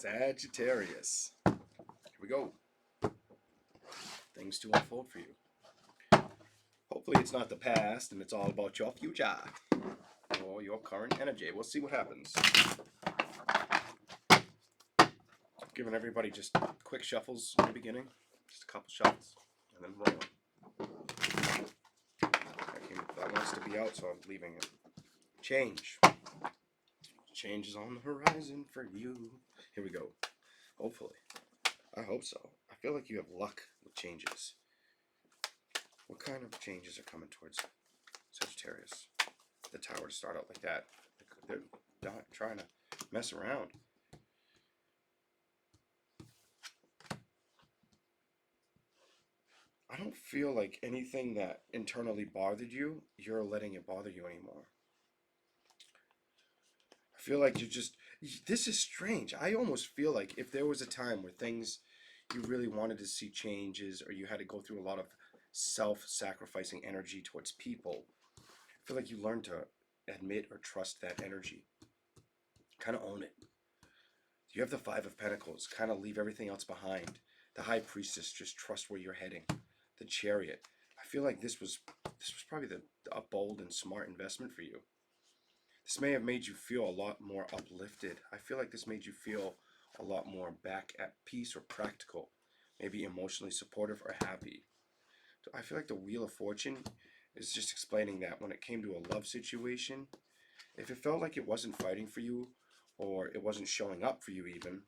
Sagittarius. Here we go. Things to unfold for you. Hopefully it's not the past and it's all about your future or your current energy. We'll see what happens. Giving everybody just quick shuffles in the beginning. Just a couple shuffles and then rolling. That wants to be out, so I'm leaving it. Change. Change is on the horizon for you. Here we go. Hopefully. I hope so. I feel like you have luck with changes. What kind of changes are coming towards Sagittarius? The Tower to start out like that. They're not trying to mess around. I don't feel like anything that internally bothered you, you're letting it bother you anymore. I feel like this is strange. I almost feel like if there was a time where things, you really wanted to see changes or you had to go through a lot of self-sacrificing energy towards people, I feel like you learned to admit or trust that energy. Kind of own it. You have the Five of Pentacles. Kind of leave everything else behind. The High Priestess, just trust where you're heading. The Chariot. I feel like this was probably a bold and smart investment for you. This may have made you feel a lot more uplifted. I feel like this made you feel a lot more back at peace or practical. Maybe emotionally supportive or happy. So I feel like the Wheel of Fortune is just explaining that when it came to a love situation, if it felt like it wasn't fighting for you or it wasn't showing up for you even,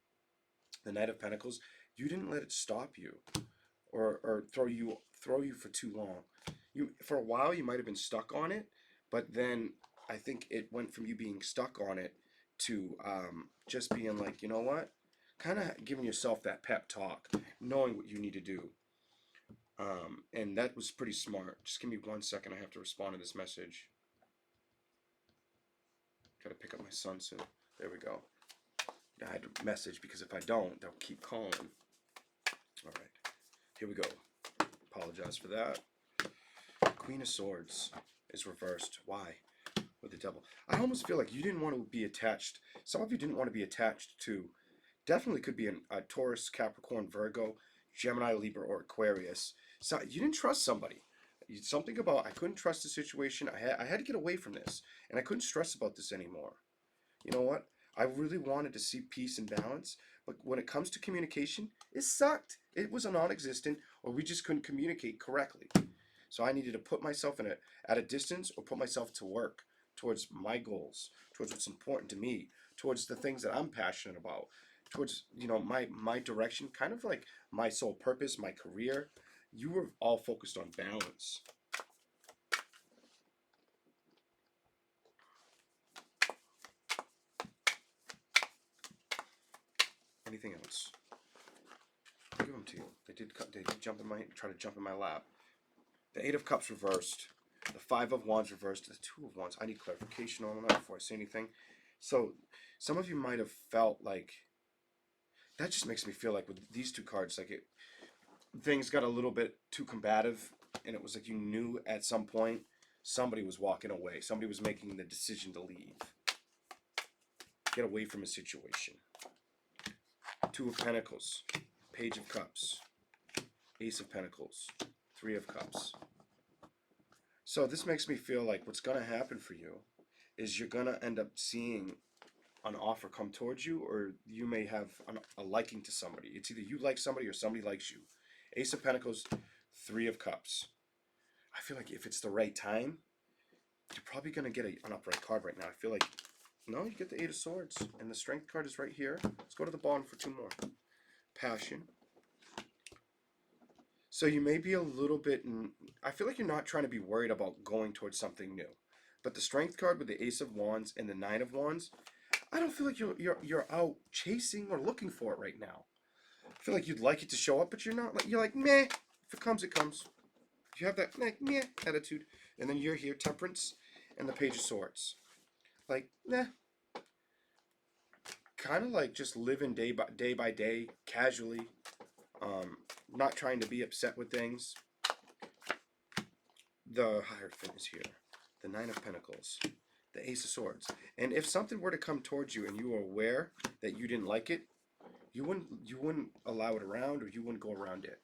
the Knight of Pentacles, you didn't let it stop you or throw you for too long. For a while you might have been stuck on it, but then I think it went from you being stuck on it to just being like, you know what? Kind of giving yourself that pep talk, knowing what you need to do. And that was pretty smart. Just give me 1 second. I have to respond to this message. Gotta pick up my son soon. There we go. I had to message because if I don't, they'll keep calling. All right. Here we go. Apologize for that. Queen of Swords is reversed. Why? With the Devil. I almost feel like you didn't want to be attached. Some of you didn't want to be attached to, definitely could be a Taurus, Capricorn, Virgo, Gemini, Libra, or Aquarius. So you didn't trust somebody. Something about, I couldn't trust the situation. I had to get away from this. And I couldn't stress about this anymore. You know what? I really wanted to see peace and balance. But when it comes to communication, it sucked. It was non-existent, or we just couldn't communicate correctly. So I needed to put myself at a distance or put myself to work towards my goals, towards what's important to me, towards the things that I'm passionate about, towards, you know, my direction, kind of like my sole purpose, my career. You were all focused on balance. Anything else? I'll give them to you. They did try to jump in my lap. The Eight of Cups reversed. The Five of Wands reversed. The Two of Wands. I need clarification on that before I say anything. So some of you might have felt like, that just makes me feel like with these two cards, like things got a little bit too combative, and it was like you knew at some point somebody was walking away. Somebody was making the decision to leave. Get away from a situation. Two of Pentacles. Page of Cups. Ace of Pentacles. Three of Cups. So this makes me feel like what's going to happen for you is you're going to end up seeing an offer come towards you, or you may have a liking to somebody. It's either you like somebody or somebody likes you. Ace of Pentacles, Three of Cups. I feel like if it's the right time, you're probably going to get an upright card right now. I feel like, no, you get the Eight of Swords, and the Strength card is right here. Let's go to the bottom for two more. Passion. So you may be a little bit, I feel like you're not trying to be worried about going towards something new. But the Strength card with the Ace of Wands and the Nine of Wands, I don't feel like you're out chasing or looking for it right now. I feel like you'd like it to show up, but you're not. You're like, meh. If it comes, it comes. You have that meh attitude, and then you're here, Temperance and the Page of Swords. Like, nah. Kind of like just living day by day, casually. Not trying to be upset with things. The Hierophant is here. The Nine of Pentacles. The Ace of Swords. And if something were to come towards you and you were aware that you didn't like it, you wouldn't allow it around, or you wouldn't go around it.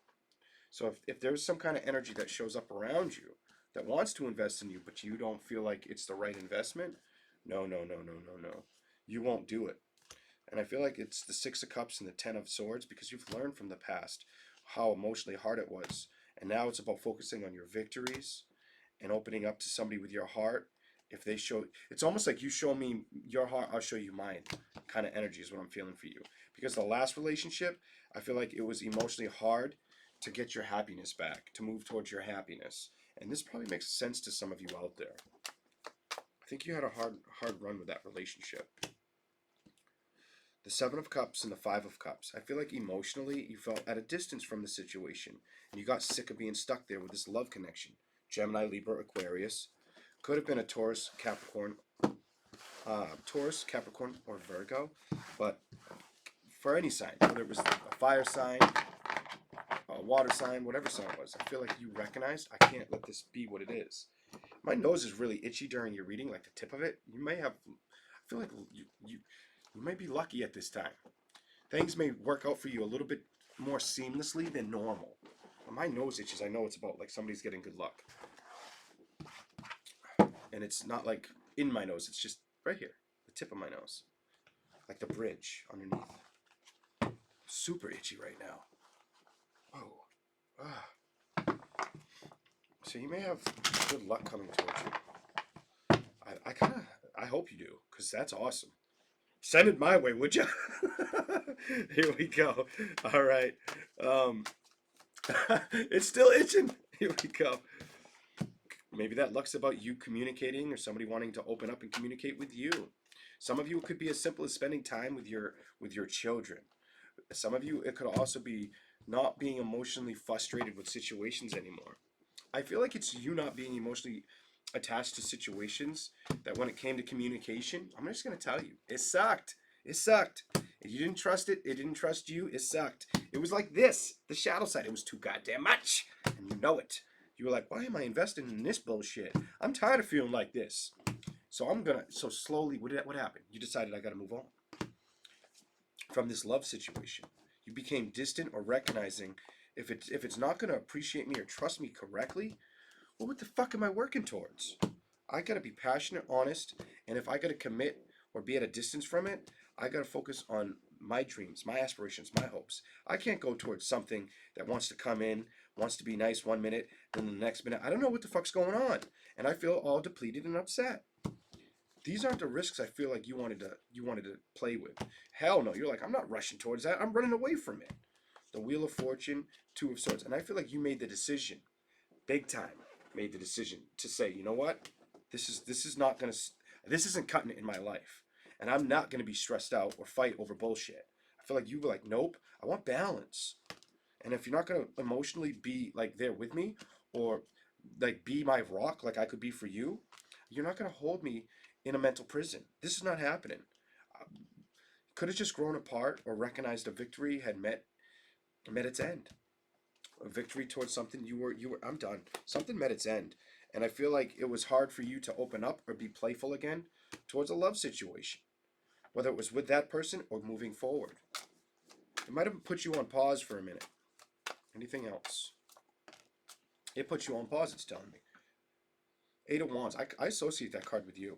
So if there's some kind of energy that shows up around you that wants to invest in you, but you don't feel like it's the right investment, no, no, no, no, no, no. You won't do it. And I feel like it's the Six of Cups and the Ten of Swords because you've learned from the past how emotionally hard it was. And now it's about focusing on your victories and opening up to somebody with your heart. If they show, it's almost like you show me your heart, I'll show you mine kind of energy is what I'm feeling for you. Because the last relationship, I feel like it was emotionally hard to get your happiness back, to move towards your happiness. And this probably makes sense to some of you out there. I think you had a hard run with that relationship. The Seven of Cups and the Five of Cups. I feel like emotionally you felt at a distance from the situation and you got sick of being stuck there with this love connection. Gemini, Libra, Aquarius. Could have been a Taurus, Capricorn, or Virgo, but for any sign, whether it was a fire sign, a water sign, whatever sign it was, I feel like you recognized I can't let this be what it is. My nose is really itchy during your reading, like the tip of it. You may have, I feel like you may be lucky at this time. Things may work out for you a little bit more seamlessly than normal. When my nose itches, I know it's about like somebody's getting good luck. And it's not like in my nose, it's just right here, the tip of my nose, like the bridge underneath. Super itchy right now. Oh. Ah. So you may have good luck coming towards you. I hope you do, because that's awesome. Send it my way, would you? Here we go. All right. Um, it's still itching. Here we go. Maybe that luck's about you communicating or somebody wanting to open up and communicate with you. Some of you it could be as simple as spending time with your children. Some of you it could also be not being emotionally frustrated with situations anymore. I feel like it's you not being emotionally attached to situations that when it came to communication, I'm just going to tell you, it sucked. It sucked. If you didn't trust it, it didn't trust you, it sucked. It was like this, the shadow side. It was too goddamn much. And you know it. You were like, why am I investing in this bullshit? I'm tired of feeling like this. So slowly, what happened? You decided I got to move on from this love situation. You became distant or recognizing if it's not going to appreciate me or trust me correctly, well, what the fuck am I working towards? I gotta be passionate, honest, and if I gotta commit or be at a distance from it, I gotta focus on my dreams, my aspirations, my hopes. I can't go towards something that wants to come in, wants to be nice 1 minute, then the next minute, I don't know what the fuck's going on. And I feel all depleted and upset. These aren't the risks I feel like you wanted to play with. Hell no, you're like, I'm not rushing towards that. I'm running away from it. The Wheel of Fortune, Two of Swords. And I feel like you made the decision big time made the decision to say, you know what, this is not gonna this isn't cutting it in my life, and I'm not gonna be stressed out or fight over bullshit. I feel like you were like, nope, I want balance, and if you're not gonna emotionally be like there with me or like be my rock like I could be for you, you're not gonna hold me in a mental prison. This is not happening. Could have just grown apart or recognized a victory had met its end. A victory towards something you were I'm done. Something met its end. And I feel like it was hard for you to open up or be playful again towards a love situation, whether it was with that person or moving forward. It might have put you on pause for a minute. Anything else? It puts you on pause, it's telling me. Eight of Wands. I associate that card with you.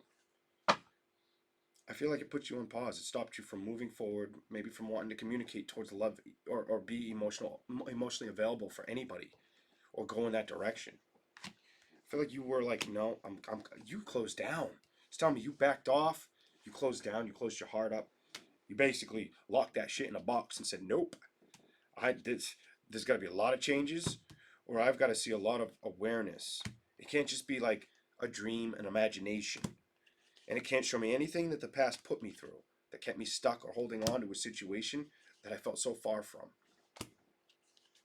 I feel like it puts you on pause. It stopped you from moving forward, maybe from wanting to communicate towards love or be emotionally available for anybody or go in that direction. I feel like you were like, no, you closed down. It's telling me you backed off, you closed down, you closed your heart up. You basically locked that shit in a box and said, nope, there's got to be a lot of changes, or I've got to see a lot of awareness. It can't just be like a dream, an imagination. And it can't show me anything that the past put me through that kept me stuck or holding on to a situation that I felt so far from.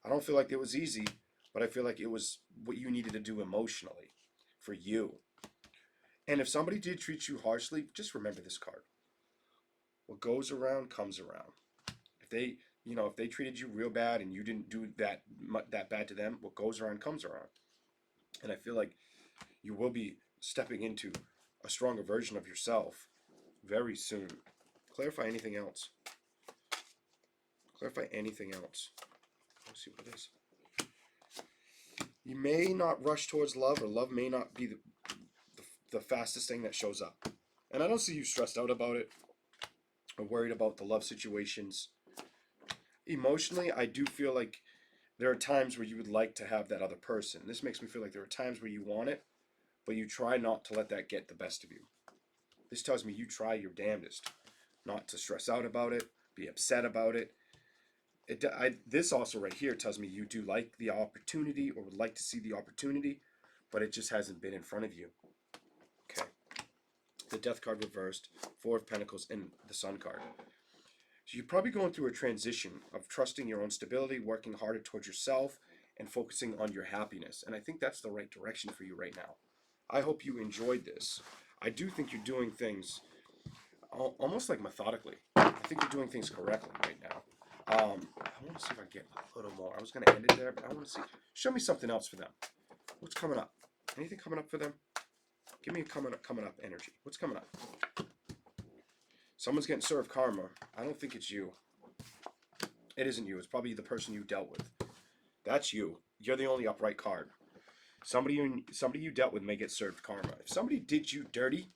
I don't feel like it was easy, but I feel like it was what you needed to do emotionally for you. And if somebody did treat you harshly, just remember this card. What goes around comes around. If they treated you real bad and you didn't do that bad to them, what goes around comes around. And I feel like you will be stepping into a stronger version of yourself very soon. Clarify anything else. Clarify anything else. Let's see what it is. You may not rush towards love, or love may not be the fastest thing that shows up. And I don't see you stressed out about it or worried about the love situations. Emotionally, I do feel like there are times where you would like to have that other person. This makes me feel like there are times where you want it, but you try not to let that get the best of you. This tells me you try your damnedest not to stress out about it, be upset about it. This also right here tells me you do like the opportunity or would like to see the opportunity, but it just hasn't been in front of you. Okay. The Death card reversed, Four of Pentacles, and the Sun card. So you're probably going through a transition of trusting your own stability, working harder towards yourself, and focusing on your happiness. And I think that's the right direction for you right now. I hope you enjoyed this. I do think you're doing things almost like methodically. I think you're doing things correctly right now. I want to see if I can get a little more. I was going to end it there, but I want to see. Show me something else for them. What's coming up? Anything coming up for them? Give me a coming up energy. What's coming up? Someone's getting served karma. I don't think it's you. It isn't you. It's probably the person you dealt with. That's you. You're the only upright card. Somebody you dealt with may get served karma. If somebody did you dirty,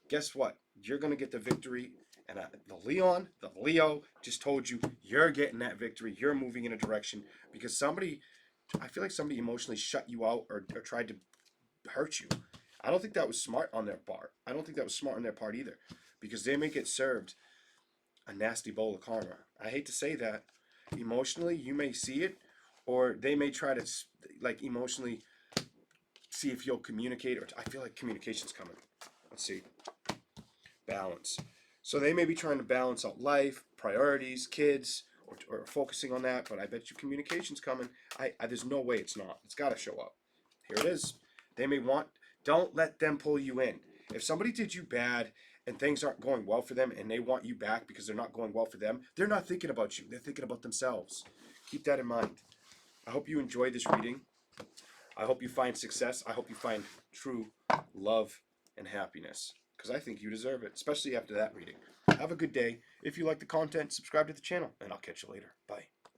guess what? You're going to get the victory. And the Leo just told you you're getting that victory. You're moving in a direction because I feel like somebody emotionally shut you out or tried to hurt you. I don't think that was smart on their part. I don't think that was smart on their part either, because they may get served a nasty bowl of karma. I hate to say that. Emotionally, you may see it, or they may try to emotionally see if you'll communicate. Or I feel like communication's coming. Let's see. Balance. So they may be trying to balance out life, priorities, kids, or focusing on that. But I bet you communication's coming. There's no way it's not. It's got to show up. Here it is. They may want. Don't let them pull you in. If somebody did you bad and things aren't going well for them and they want you back because they're not going well for them, they're not thinking about you. They're thinking about themselves. Keep that in mind. I hope you enjoyed this reading. I hope you find success. I hope you find true love and happiness, because I think you deserve it, especially after that reading. Have a good day. If you like the content, subscribe to the channel, and I'll catch you later. Bye.